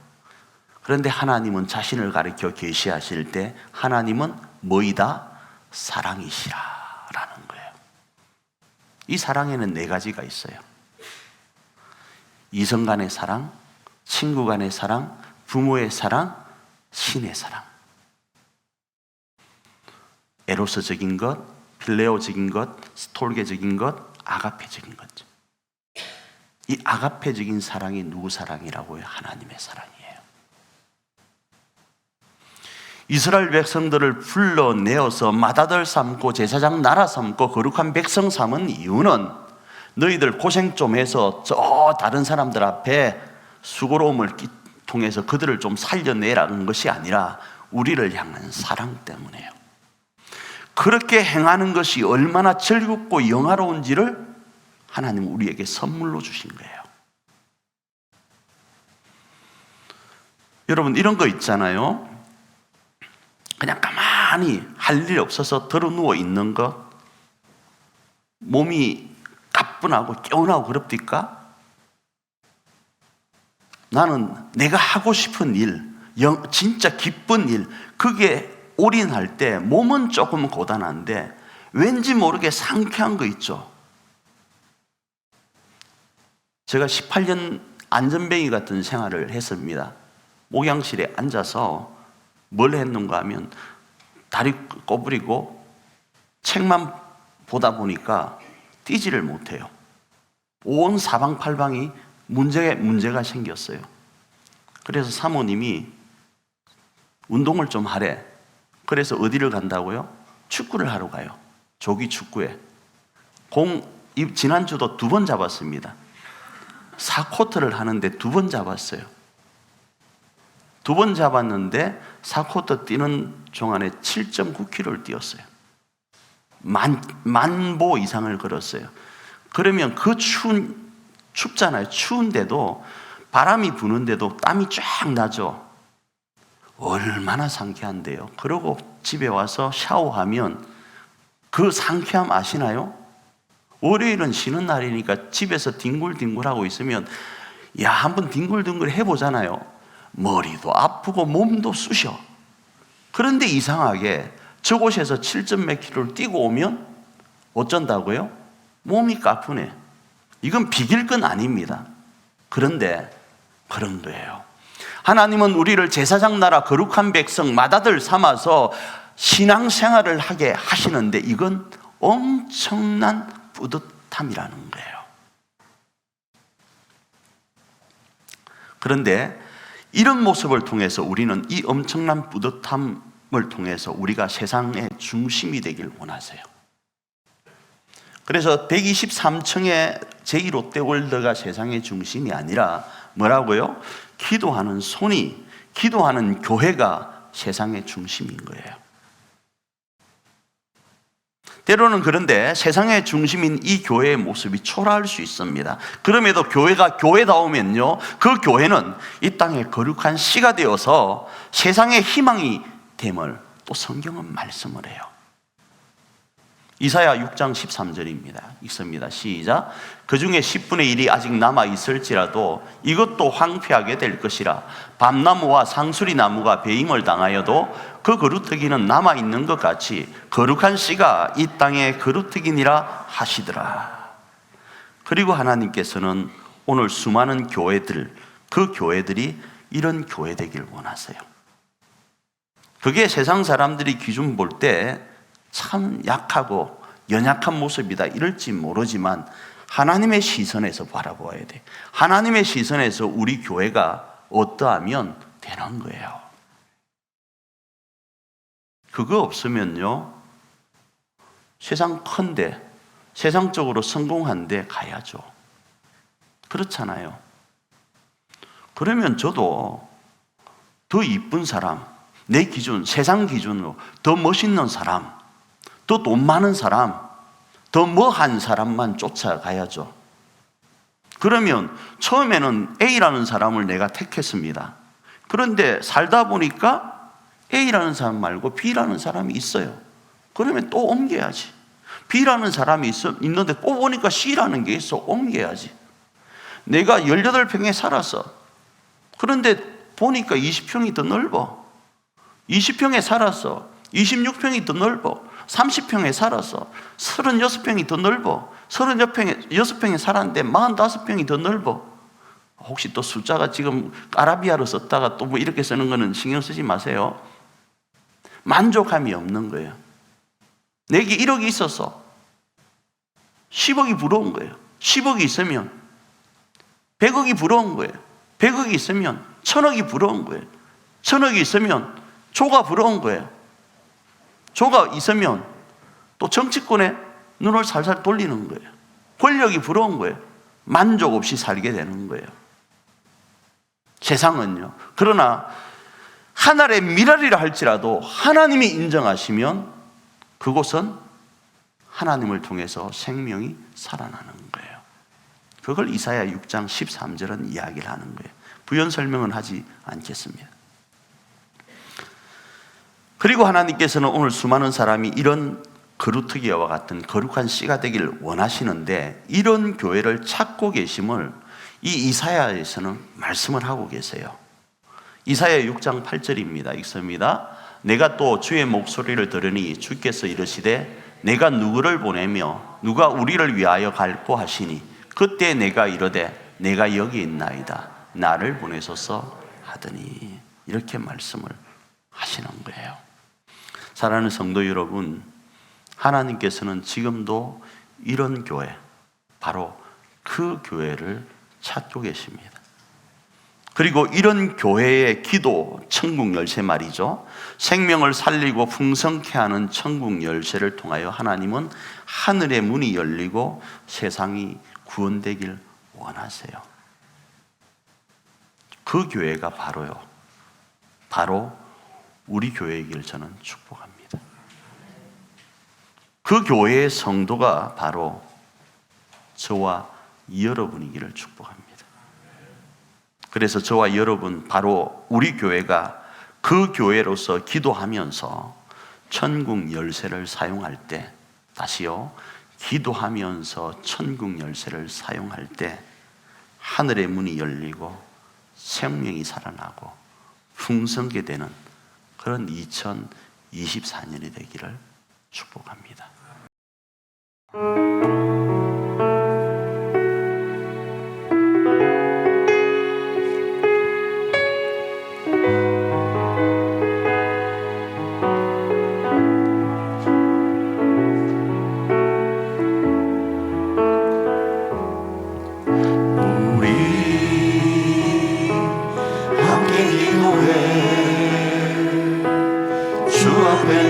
Speaker 4: 그런데 하나님은 자신을 가리켜 계시하실 때 하나님은 뭐이다? 사랑이시라라는 거예요. 이 사랑에는 4가지가 있어요. 이성 간의 사랑, 친구 간의 사랑, 부모의 사랑, 신의 사랑. 에로스적인 것, 필레오적인 것, 스톨게적인 것, 아가페적인 거죠. 이 아가페적인 사랑이 누구 사랑이라고요? 하나님의 사랑이에요. 이스라엘 백성들을 불러내어서 맏아들 삼고 제사장 나라 삼고 거룩한 백성 삼은 이유는 너희들 고생 좀 해서 저 다른 사람들 앞에 수고로움을 통해서 그들을 좀 살려내라는 것이 아니라 우리를 향한 사랑 때문에요. 그렇게 행하는 것이 얼마나 즐겁고 영화로운지를 하나님은 우리에게 선물로 주신 거예요. 여러분, 이런 거 있잖아요. 그냥 가만히 할 일 없어서 들어 누워 있는 것, 몸이 가뿐하고 개운하고 그럽니까? 나는 내가 하고 싶은 일, 진짜 기쁜 일, 그게 올인할 때 몸은 조금 고단한데 왠지 모르게 상쾌한 거 있죠. 제가 18년 안전뱅이 같은 생활을 했습니다. 목양실에 앉아서 뭘 했는가 하면 다리 꼬부리고 책만 보다 보니까 뛰지를 못해요. 온 사방팔방이 문제가 생겼어요. 그래서 사모님이 운동을 좀 하래. 그래서 어디를 간다고요? 축구를 하러 가요. 조기 축구에. 지난주도 2번 잡았습니다. 4쿼터를 하는데 2번 잡았어요. 2번 잡았는데 4쿼터 뛰는 동안에 7.9km를 뛰었어요. 만보 이상을 걸었어요. 그러면 그 춥잖아요. 추운데도 바람이 부는데도 땀이 쫙 나죠. 얼마나 상쾌한데요. 그러고 집에 와서 샤워하면 그 상쾌함 아시나요? 월요일은 쉬는 날이니까 집에서 뒹굴뒹굴하고 있으면 야, 한번 뒹굴뒹굴 해보잖아요. 머리도 아프고 몸도 쑤셔. 그런데 이상하게 저곳에서 7몇 킬로를 뛰고 오면 어쩐다고요? 몸이 까푸네. 이건 비길 건 아닙니다. 그런데 그런 거예요. 하나님은 우리를 제사장 나라 거룩한 백성 맏아들 삼아서 신앙생활을 하게 하시는데 이건 엄청난 뿌듯함이라는 거예요. 그런데 이런 모습을 통해서 우리는 이 엄청난 뿌듯함을 통해서 우리가 세상의 중심이 되길 원하세요. 그래서 123층의 제2롯데월드가 세상의 중심이 아니라 뭐라고요? 기도하는 손이, 기도하는 교회가 세상의 중심인 거예요. 때로는 그런데 세상의 중심인 이 교회의 모습이 초라할 수 있습니다. 그럼에도 교회가 교회다우면요, 그 교회는 이 땅에 거룩한 씨가 되어서 세상의 희망이 됨을 또 성경은 말씀을 해요. 이사야 6장 13절입니다. 읽습니다. 시작. 그 중에 10분의 1이 아직 남아 있을지라도 이것도 황폐하게 될 것이라. 밤나무와 상수리 나무가 배임을 당하여도 그 거루터기는 남아 있는 것 같이 거룩한 씨가 이 땅에 거루터기니라 하시더라. 그리고 하나님께서는 오늘 수많은 교회들, 그 교회들이 이런 교회 되길 원하세요. 그게 세상 사람들이 기준 볼 때 참 약하고 연약한 모습이다 이럴지 모르지만 하나님의 시선에서 바라보아야 돼. 하나님의 시선에서 우리 교회가 어떠하면 되는 거예요. 그거 없으면요, 세상 큰데, 세상적으로 성공한데 가야죠. 그렇잖아요. 그러면 저도 더 이쁜 사람, 내 기준, 세상 기준으로 더 멋있는 사람, 더 돈 많은 사람, 더 뭐한 사람만 쫓아가야죠. 그러면 처음에는 A라는 사람을 내가 택했습니다. 그런데 살다 보니까 A라는 사람 말고 B라는 사람이 있어요. 그러면 또 옮겨야지. B라는 사람이 있는데 또 보니까 C라는 게 있어. 옮겨야지. 내가 18평에 살았어. 그런데 보니까 20평이 더 넓어. 20평에 살았어. 26평이 더 넓어. 30평에 살았어. 36평이 더 넓어. 36평에 살았는데 45평이 더 넓어. 혹시 또 숫자가 지금 아라비아로 썼다가 또 뭐 이렇게 쓰는 거는 신경 쓰지 마세요. 만족함이 없는 거예요. 내게 1억이 있었어. 10억이 부러운 거예요. 10억이 있으면 100억이 부러운 거예요. 100억이 있으면 1000억이 부러운 거예요. 1000억이 있으면 조가 부러운 거예요. 조가 있으면 또 정치권에 눈을 살살 돌리는 거예요. 권력이 부러운 거예요. 만족 없이 살게 되는 거예요. 세상은요. 그러나 하늘의 미랄이라 할지라도 하나님이 인정하시면 그곳은 하나님을 통해서 생명이 살아나는 거예요. 그걸 이사야 6장 13절은 이야기를 하는 거예요. 부연 설명은 하지 않겠습니다. 그리고 하나님께서는 오늘 수많은 사람이 이런 거루트기와 같은 거룩한 씨가 되기를 원하시는데 이런 교회를 찾고 계심을 이 이사야에서는 말씀을 하고 계세요. 이사야 6장 8절입니다. 읽습니다. 내가 또 주의 목소리를 들으니 주께서 이르시되 내가 누구를 보내며 누가 우리를 위하여 갈고 하시니 그때 내가 이르되 내가 여기 있나이다 나를 보내소서 하더니 이렇게 말씀을 하시는 거예요. 사랑하는 성도 여러분, 하나님께서는 지금도 이런 교회, 바로 그 교회를 찾고 계십니다. 그리고 이런 교회의 기도, 천국 열쇠 말이죠. 생명을 살리고 풍성케 하는 천국 열쇠를 통하여 하나님은 하늘의 문이 열리고 세상이 구원되길 원하세요. 그 교회가 바로 우리 교회이길 저는 축복합니다. 그 교회의 성도가 바로 저와 여러분이기를 축복합니다. 그래서 저와 여러분, 바로 우리 교회가 그 교회로서 기도하면서 천국 열쇠를 사용할 때, 다시요, 기도하면서 천국 열쇠를 사용할 때 하늘의 문이 열리고 생명이 살아나고 풍성게 되는 그런 2024년이 되기를 축복합니다.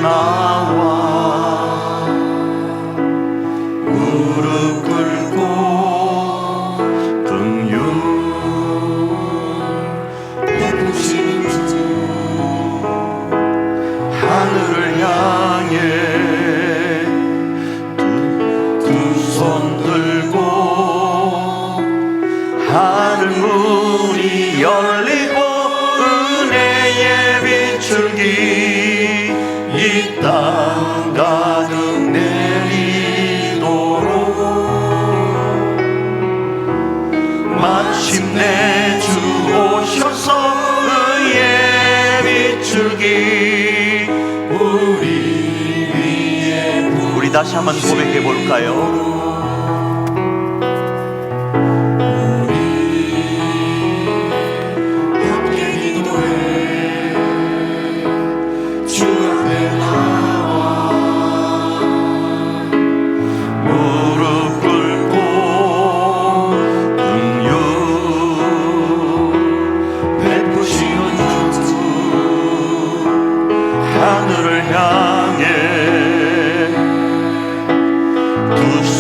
Speaker 1: 나와 무릎 꿇고 긍휼 베푸신 주 하늘을 향해 두 손 들고 하늘 문이 열리고 은혜의 비출기 이 땅 가득 내리도록 마침내 주 오셔서 의의 비출기 우리 위에
Speaker 4: 우리 다시 한번 고백해 볼까요?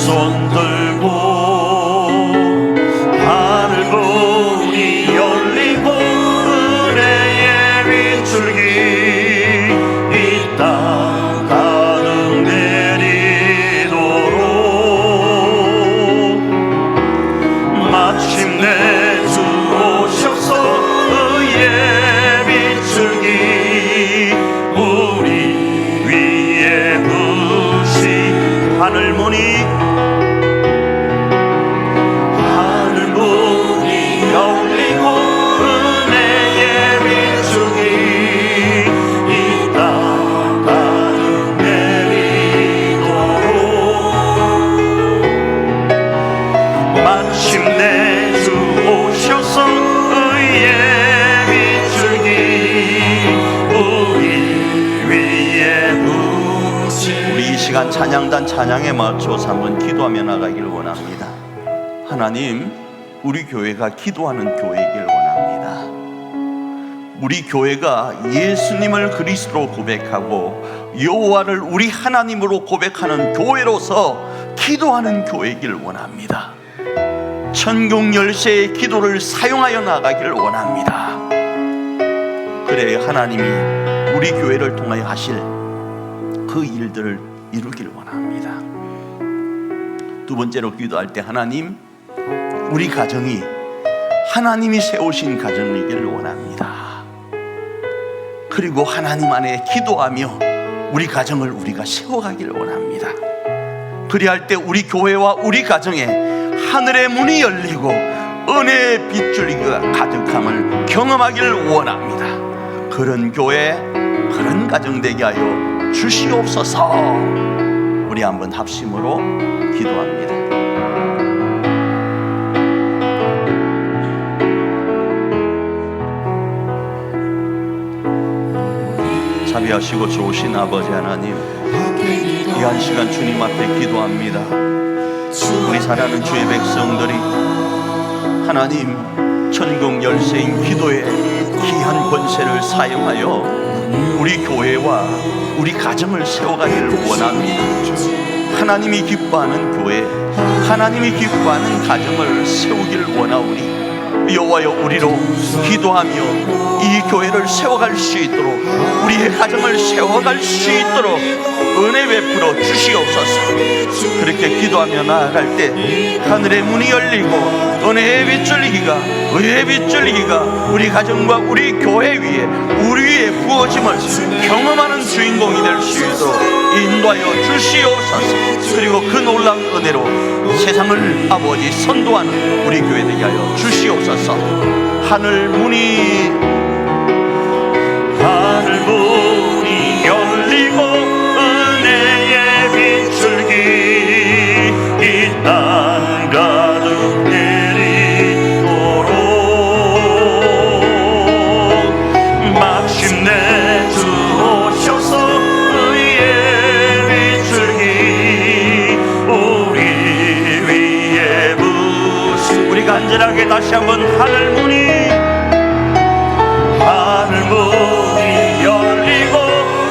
Speaker 1: 손 들고 하늘 문이 열리고 은혜의 비출기 이 땅 가득 내리도록 마침내 주 오셔서 의의 비출기 우리 위에 부신 하늘 문이
Speaker 4: 우리 이 시간 찬양단 찬양에 맞춰서 한번 기도하며 나가길 원합니다. 하나님, 우리 교회가 기도하는 교회이길 원합니다. 우리 교회가 예수님을 그리스도로 고백하고 여호와를 우리 하나님으로 고백하는 교회로서 기도하는 교회이길 원합니다. 천국 열쇠의 기도를 사용하여 나가길 원합니다. 그래 하나님이 우리 교회를 통하여 하실 그 일들을 이루길 원합니다. 두 번째로 기도할 때 하나님, 우리 가정이 하나님이 세우신 가정이길 원합니다. 그리고 하나님 안에 기도하며 우리 가정을 우리가 세워가길 원합니다. 그리할 때 우리 교회와 우리 가정에 하늘의 문이 열리고 은혜의 빗줄기가 가득함을 경험하길 원합니다. 그런 교회, 그런 가정 되게 하여 주시옵소서. 우리 한번 합심으로 기도합니다. 자비하시고 좋으신 아버지 하나님, 이 한 시간 주님 앞에 기도합니다. 우리 사랑하는 주의 백성들이 하나님 천국 열쇠인 기도의 귀한 권세를 사용하여 우리 교회와 우리 가정을 세워가기를 원합니다. 하나님이 기뻐하는 교회, 하나님이 기뻐하는 가정을 세우기를 원하오니 여호와여, 우리로 기도하며 이 교회를 세워갈 수 있도록, 우리의 가정을 세워갈 수 있도록 은혜 베풀어 주시옵소서. 그렇게 기도하며 나아갈 때 하늘의 문이 열리고 은혜의 빗줄기가, 의의 빗줄기가 우리 가정과 우리 교회 위에, 우리 위에 부어짐을 경험하는 주인공이 될 수 있도록 인도하여 주시옵소서. 그리고 그 놀라운 은혜로 세상을 아버지 선도하는 우리 교회 되게 하여 주시옵소서. 하늘 문이 열리고 은혜의 빗줄기 이 땅 가득 내리도록 마침내 주 오셔서 의의 빗줄기 우리 위에 부으시. 우리 간절하게 다시 한번 하늘 문이 열리고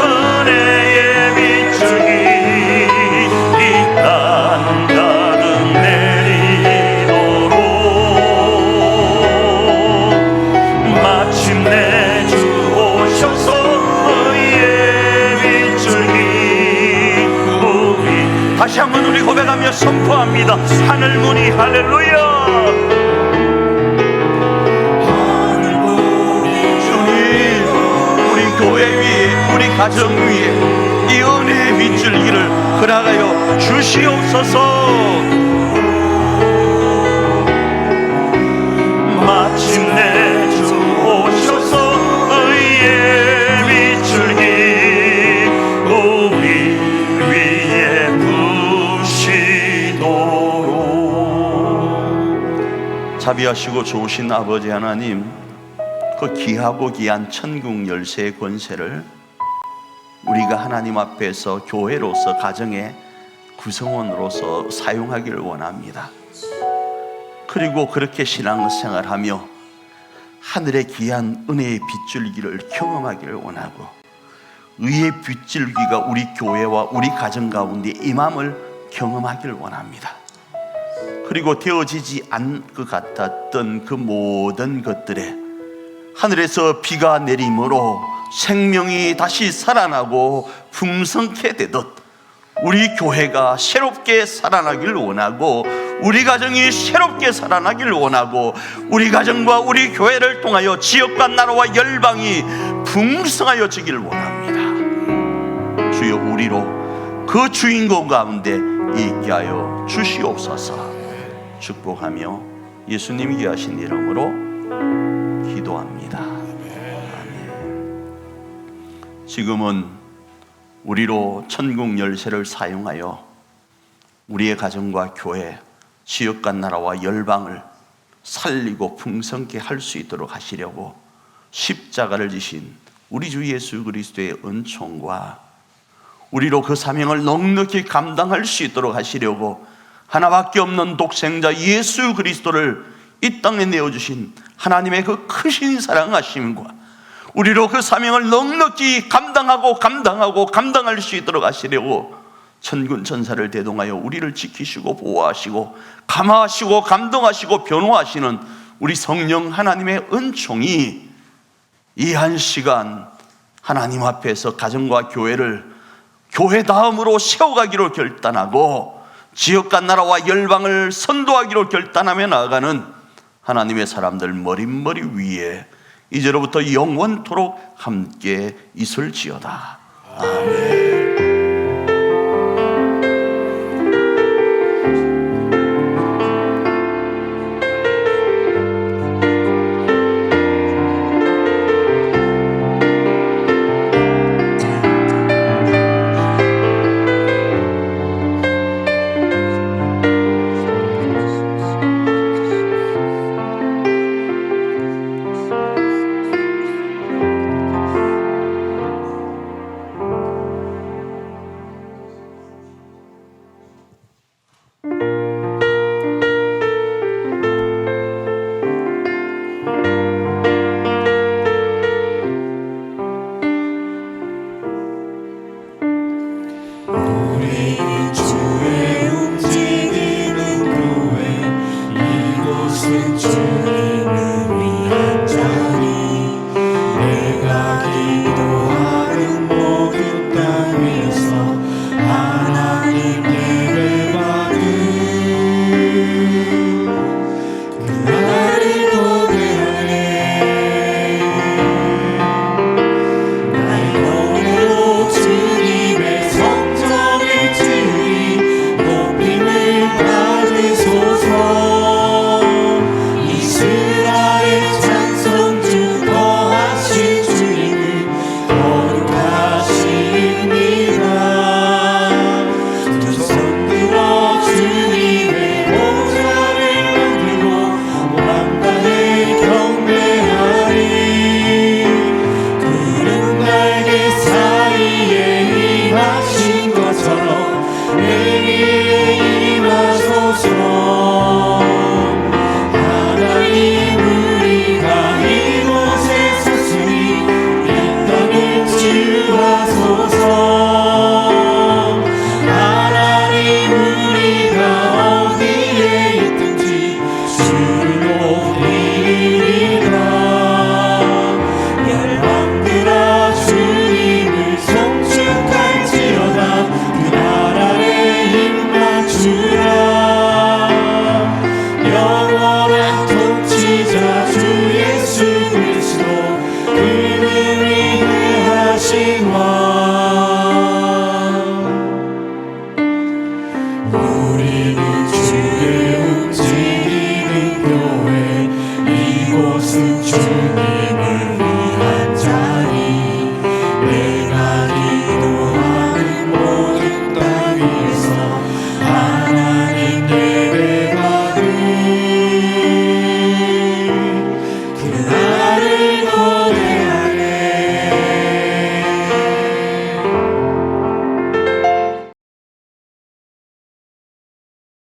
Speaker 4: 은혜의 빗줄기 이 땅 가득 내리도록 마침내 주 오셔서 의의 빗줄기 우리. 다시 한번 우리 고백하며 선포합니다. 하늘 문이 할렐루야. 교회 위에, 우리 가정 위에 이 은혜의 빗줄기를 허락하여 주시옵소서. 마침내 주 오셔서 의의 빗줄기 우리 위에 부으시도록. 자비하시고 좋으신 아버지 하나님, 그 귀하고 귀한 천국 열쇠의 권세를 우리가 하나님 앞에서 교회로서, 가정의 구성원으로서 사용하기를 원합니다. 그리고 그렇게 신앙생활하며 하늘의 귀한 은혜의 빗줄기를 경험하기를 원하고 의의 빗줄기가 우리 교회와 우리 가정 가운데 임함을 경험하기를 원합니다. 그리고 되어지지 않을 것 같았던 그 모든 것들에 하늘에서 비가 내림으로 생명이 다시 살아나고 풍성케 되듯 우리 교회가 새롭게 살아나길 원하고 우리 가정이 새롭게 살아나길 원하고 우리 가정과 우리 교회를 통하여 지역과 나라와 열방이 풍성하여지길 원합니다. 주여, 우리로 그 주인공 가운데 있게 하여 주시옵소서. 축복하며 예수님이 귀하신 이름으로 기도합니다. 아멘. 지금은 우리로 천국 열쇠를 사용하여 우리의 가정과 교회, 지역과 나라와 열방을 살리고 풍성케 할 수 있도록 하시려고 십자가를 지신 우리 주 예수 그리스도의 은총과 우리로 그 사명을 넉넉히 감당할 수 있도록 하시려고 하나밖에 없는 독생자 예수 그리스도를 이 땅에 내어주신 하나님의 그 크신 사랑하심과 우리로 그 사명을 넉넉히 감당할 수 있도록 하시려고 천군 천사를 대동하여 우리를 지키시고 보호하시고 감화하시고 감동하시고 변호하시는 우리 성령 하나님의 은총이 이 한 시간 하나님 앞에서 가정과 교회를 교회다음으로 세워가기로 결단하고 지역과 나라와 열방을 선도하기로 결단하며 나아가는 하나님의 사람들 머릿머리 위에 이제로부터 영원토록 함께 있을지어다. 아멘.
Speaker 5: 우리는